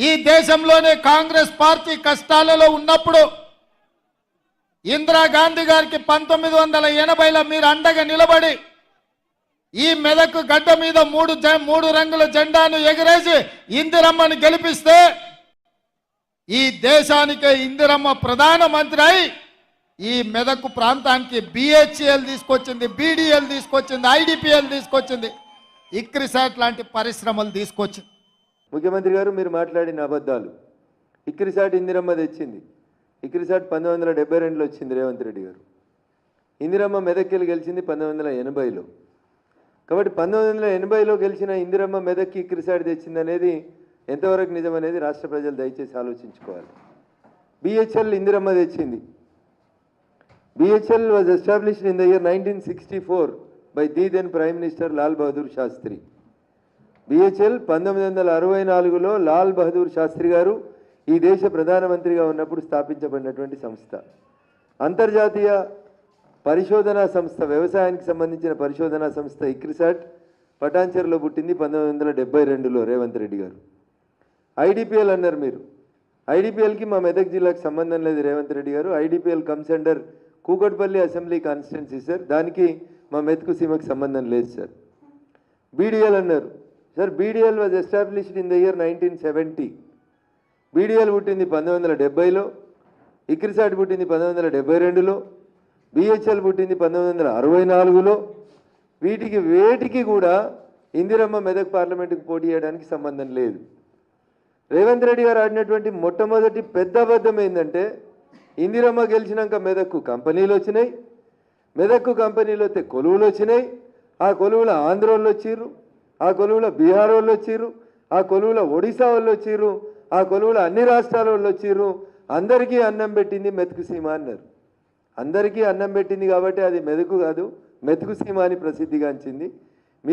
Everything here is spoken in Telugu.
ఈ దేశంలోనే కాంగ్రెస్ పార్టీ కష్టాలలో ఉన్నప్పుడు ఇందిరాగాంధీ గారికి 1980లో మీరు అండగా నిలబడి ఈ మెదక్ గడ్డ మీద మూడు రంగుల జెండాను ఎగిరేసి ఇందిరమ్మను గెలిపిస్తే ఈ దేశానికి ఇందిరమ్మ ప్రధానమంత్రి అయి ఈ మెదక్ ప్రాంతానికి బిహెచ్ఎల్ తీసుకొచ్చింది, బీడీఎల్ తీసుకొచ్చింది, ఐడిపిఎల్ తీసుకొచ్చింది, ఇక్రిసాట్ లాంటి పరిశ్రమలు తీసుకొచ్చింది. ముఖ్యమంత్రి గారు మీరు మాట్లాడిన అబద్ధాలు. ఇక్రిసాట్ ఇందిరమ్మ తెచ్చింది. ఇక్రిసాట్ 1972లో వచ్చింది రేవంత్ రెడ్డి గారు. ఇందిరమ్మ మెదక్కి గెలిచింది 1980లో. కాబట్టి 1980లో గెలిచిన ఇందిరమ్మ మెదక్కి ఇక్రిసాట్ తెచ్చింది అనేది ఎంతవరకు నిజం అనేది రాష్ట్ర ప్రజలు దయచేసి ఆలోచించుకోవాలి. బిహెచ్ఎల్ ఇందిరమ్మ తెచ్చింది. BHEL was established in the year 1964 by the then prime minister Lal Bahadur Shastri. BHEL 1964లో లాల్ బహదూర్ శాస్త్రి గారు ఈ దేశ ప్రధానమంత్రిగా ఉన్నప్పుడు స్థాపించబడినటువంటి సంస్థ. అంతర్జాతీయ పరిశోధనా సంస్థ, వ్యవసాయానికి సంబంధించిన పరిశోధనా సంస్థ ఇక్రిసాట్ పటాన్చెరులో పుట్టింది 1972లో రేవంత్ రెడ్డి గారు. ఐడిపిఎల్ అన్నారు మీరు. ఐడిపిఎల్కి మా మెదక్ జిల్లాకు సంబంధం లేదు రేవంత్ రెడ్డి గారు. IDPL comes under Kukatpally assembly constituency sir. దానికి మా మెతుకు సీమకు సంబంధం లేదు సార్. బీడీఎల్ అన్నారు sir. BDL was established in the year 1970. BDL పుట్టింది 1970లో, ఇక్రిసాట్ పుట్టింది 1972లో, బిహెచ్ఎల్ పుట్టింది 1964లో. వేటికి కూడా ఇందిరమ్మ మెదక్ పార్లమెంటుకు పోటీ చేయడానికి సంబంధం లేదు. రేవంత్ రెడ్డి గారు ఆడినటువంటి మొట్టమొదటి పెద్ద అబద్ధం ఏంటంటే ఇందిరమ్మ గెలిచినాక మెదక్కు కంపెనీలు వచ్చినాయి, మెదక్కు కంపెనీలు వస్తే కొలువులు వచ్చినాయి, ఆ కొలువుల ఆంధ్ర వాళ్ళు వచ్చిర్రు, ఆ కొలువుల బీహార్ వాళ్ళు వచ్చిర్రు, ఆ కొలువుల ఒడిశా వాళ్ళు వచ్చిర్రు, ఆ కొలువుల అన్ని రాష్ట్రాల వాళ్ళు వచ్చిర్రు. అందరికీ అన్నం పెట్టింది మెతుకు సీమ అన్నారు. అందరికీ అన్నం పెట్టింది కాబట్టి అది మెదకు కాదు, మెతుకు సీమ అని ప్రసిద్ధిగాంచింది.